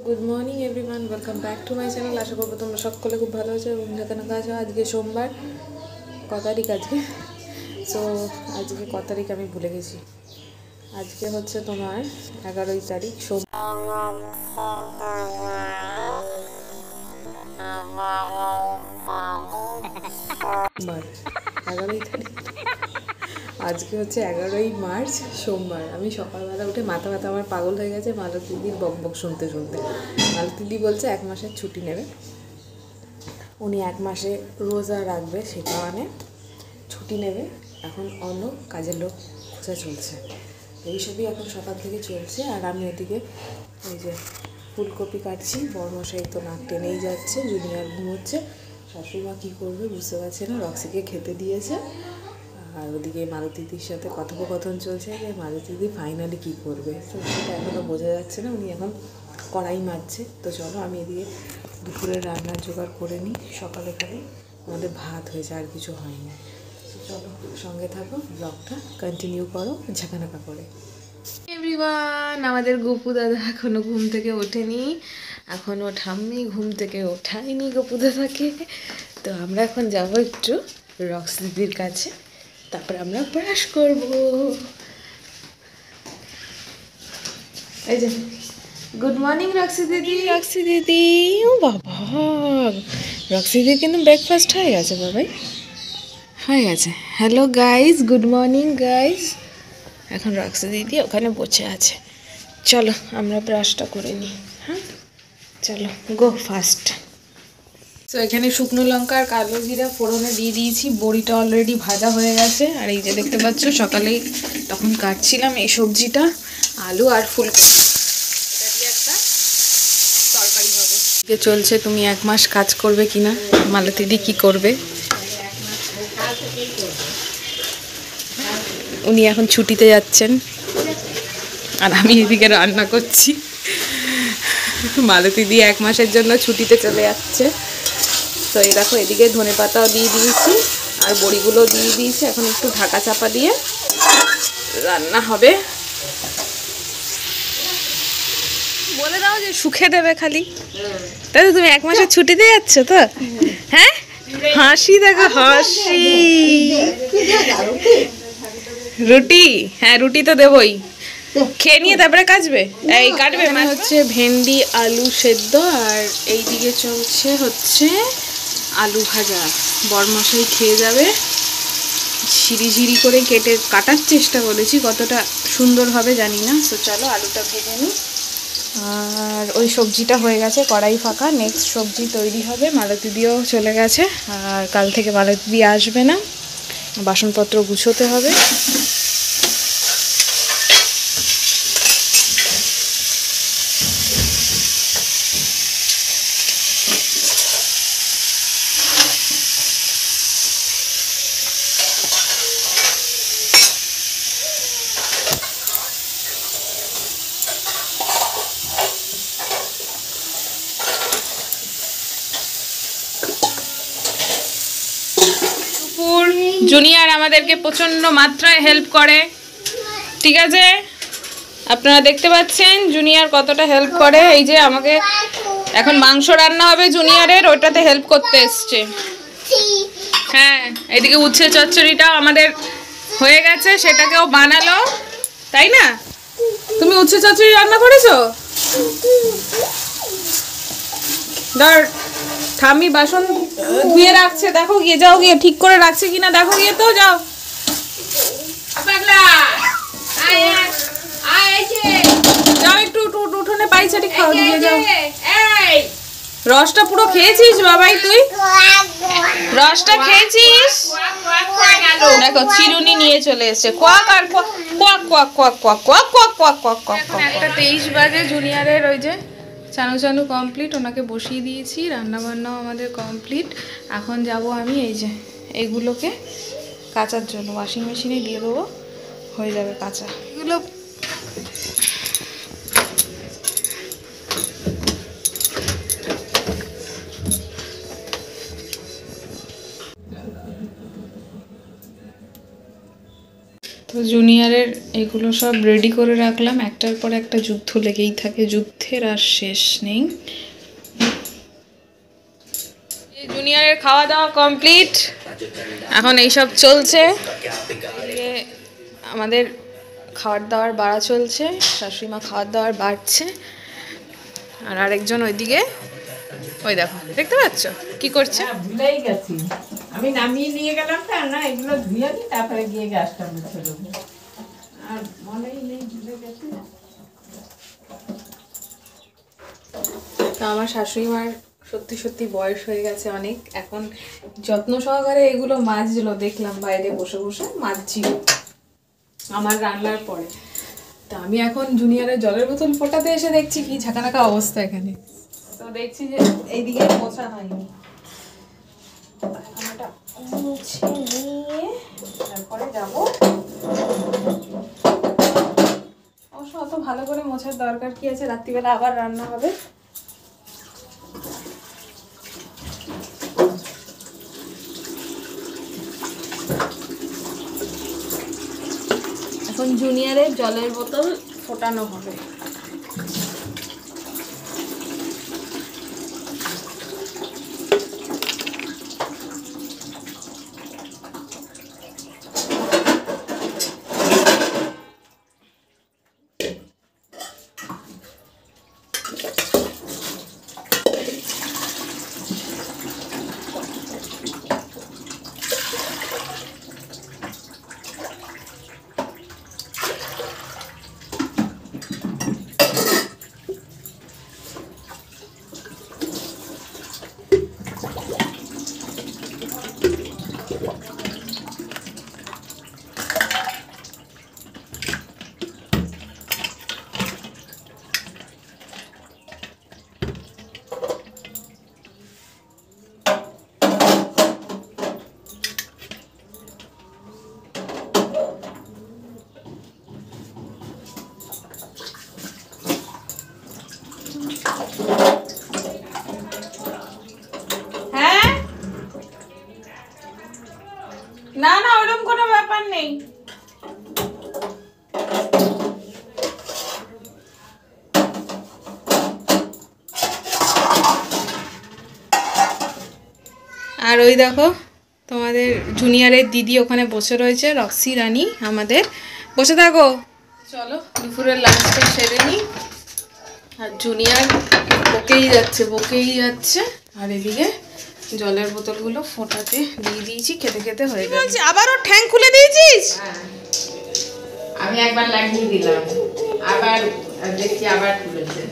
Good morning everyone, welcome back to my channel. আশা করবো তোমরা সকলে খুব ভালো আছো এবং যেখানে আছো। আজকে সোমবার, তারিখ আজকে? সো আজকে তারিখ আমি ভুলে গেছি। আজকে হচ্ছে তোমার 11 তারিখ সোমবার। 11 তারিখ আজকে হচ্ছে 11 মার্চ সোমবার। আমি সকালবেলা উঠে মাথা আমার পাগল হয়ে গেছে মালতীদির বকবক শুনতে শুনতে। মালতীদি বলছে 1 মাসের ছুটি নেবে, উনি 1 মাসে রোজা রাখবে, সে কারণে ছুটি নেবে। এখন অন্য কাজের লোক খোঁজা চলছে, এইসবই এখন সকাল থেকে চলছে। আর আমি ওদিকে ওই যে ফুলকপি কাটছি। বড়মশাই তো নাক টেনেই যাচ্ছে, জুনিয়র ঘুমোচ্ছে। শাশুড়িমা কী করবে বুঝতে পারছে না, রক্সিকে খেতে দিয়েছে। আর ওদিকে মালতীদির সাথে কথোপকথন চলছে যে মালতীদি ফাইনালি কী করবে, তো সেটা এখনও বোঝা যাচ্ছে না। উনি এখন কড়াই মারছে। তো চলো আমি এদিকে দুপুরের রান্নার জোগাড় করে নিই। সকালে খালি আমাদের ভাত হয়েছে, আর কিছু হয়নি। তো চলো সঙ্গে থাকো, ব্লগটা কন্টিনিউ করো ঝাঁকানাকা করে। এভরিওয়ান, আমাদের গপু দাদা এখনও ঘুম থেকে ওঠেনি, এখনও ঠাম্মি ঘুম থেকে ওঠায়নি গপু দাদাকে। তো আমরা এখন যাবো একটু রক্স দিদির কাছে, তারপরে আমরা ব্রাশ করব। এই যে গুড মর্নিং রক্সি দিদি। রক্সি দিদি, ও বাবা, রক্সি দিদির কিন্তু ব্রেকফাস্ট হয়ে গেছে বাবাই, হয়ে গেছে। Hello guys, good morning guys. এখন রক্সি দিদি ওখানে বসে আছে। চলো আমরা ব্রাশটা করে নিই। হ্যাঁ চলো, গো ফাস্ট। তো এখানে শুকনো লঙ্কা আর কালো জিরা ফোড়নে দিয়ে দিয়েছি। বড়িটা অলরেডি ভাজা হয়ে গেছে। আর এই যে দেখতে পাচ্ছ, সকালেই তখন কাটছিলাম এই সবজিটা, আলু আর ফুলকপি, এটা দিয়ে একটা তরকারি হবে। চলছে তুমি 1 মাস কাজ করবে কিনা, মালতীদি কি করবে। উনি এখন ছুটিতে যাচ্ছেন আর আমি এদিকে রান্না করছি। মালতীদি 1 মাসের জন্য ছুটিতে চলে যাচ্ছে। তো এই দেখো, এদিকে ধনেপাতাও দিয়ে দিয়েছি আর বড়িগুলো দিয়ে দিয়েছি। এখন একটু ঢাকা চাপা দিয়ে রান্না হবে। বলে দাও যে সুখে দেবে খালি। তাই তো, তুমি 1 মাসের ছুটিতে যাচ্ছ তো? হ্যাঁ, হাসি দেখো, হাসি। রুটি, হ্যাঁ রুটি তো দেবই, খেয়ে নিয়ে তারপরে কাটবে। এই কাটবে মানে হচ্ছে ভেন্ডি আলু সেদ্ধ, আর এইদিকে চলছে হচ্ছে আলু ভাজা। বড়মশাই খেয়ে যাবে। ঝিরি করে কাটার চেষ্টা করেছি, কতটা সুন্দর হবে জানি না। তো চলো আলুটা ভেজে নিই। আর ওই সবজিটা হয়ে গেছে, কড়াই ফাঁকা, নেক্সট সবজি তৈরি হবে। মালতীদিও চলে গেছে, আর কাল থেকে মালতীদি আসবে না, বাসনপত্র গুছোতে হবে। জুনিয়র আমাদেরকে প্রচণ্ড মাত্রায় হেল্প করে, ঠিক আছে? আপনারা দেখতে পাচ্ছেন জুনিয়র কতটা হেল্প করে। এই যে আমাকে এখন মাংস রান্না হবে জুনিয়রের, ওটাতে হেল্প করতে এসছে। হ্যাঁ, এদিকে উচ্ছে চচ্চড়িটাও আমাদের হয়ে গেছে, সেটাকেও বানালো, তাই না? তুমি উচ্ছে চচ্চড়ি রান্না করেছো? ধর, ঠাম্মি বাসন ধুয়ে রাখছে, দেখো গিয়ে, যাও গিয়ে ঠিক করে রাখছে কিনা দেখো গিয়ে, তো যাও। যাও একটু উঠোনে পাইচারি খাও, দিয়ে যাও। রসটা পুরো খেয়েছিস বাবাই? তুই রসটা খেয়েছিস? দেখো চিরুনি নিয়ে চলে এসছে, কোয়াক আর quack quack quack quack quack quack quack quack quack quack. 1:23 বাজে। জুনিয়রের ওই যে চানু কমপ্লিট, ওনাকে বসিয়ে দিয়েছি। রান্নাবান্নাও আমাদের কমপ্লিট। এখন যাব আমি এই যে এইগুলোকে কাচার জন্য ওয়াশিং মেশিনে দিয়ে দেবো, হয়ে যাবে কাচা এগুলো। তো জুনিয়রের এগুলো সব রেডি করে রাখলাম, একটার পর একটা যুদ্ধ লেগেই থাকে, যুদ্ধের আর শেষ নেই। জুনিয়রের খাওয়া দাওয়া কমপ্লিট, এখন এইসব চলছে, আমাদের খাবার দাবার বাড়া চলছে, শাশুড়ি মা খাবার দাবার বাড়ছে, আর আরেকজন ওইদিকে ওই দেখো, দেখতে পাচ্ছ কি করছে? ভুলেই গেছি, আমি নামিয়ে নিয়ে গেলাম তো, না এগুলো ধুয়ে দিই তারপরে গিয়ে গ্যাসটা মুছে দেবো, আর মনেই নেই, ভুলে গেছি। তো আমার শাশুড়ি মার সত্যি সত্যি বয়স হয়ে গেছে অনেক, এখন যত্ন সহকারে এগুলো মাজছিল, দেখলাম বাইরে বসে বসে মাজছিল আমার রান্নার পরে। তা আমি এখন জুনিয়রের জলের বোতল ফোটাতে এসে দেখছি কি ঝাঁকানাকা অবস্থা এখানে, তো দেখছি যে এইদিকে মোছা হয়নি, এটা মুছে নিয়ে তারপরে যাবো। অবশ্য অত ভালো করে মোছার দরকার কি আছে, রাত্রিবেলা আবার রান্না হবে। এখন জুনিয়রের জলের বোতল ফোটানো হবে। হ্যাঁ, না না ওরকম কোনো ব্যাপার নেই। আর ওই দেখো তোমাদের জুনিয়রের দিদি ওখানে বসে রয়েছে, রক্সি রানী আমাদের, বসে থাকো। চলো দুপুরের লাঞ্চটা সেরে নিই। আর জুনিয়র বকেই যাচ্ছে, আর এদিকে জলের বোতলগুলো ফোটাতে দিয়ে দিয়েছি, খেতে খেতে হয়ে গেছে। আবারও ঠ্যাং খুলে দিয়েছিস? আমি একবার লাগিয়ে দিলাম, আবার দেখছি আবার খুলেছে।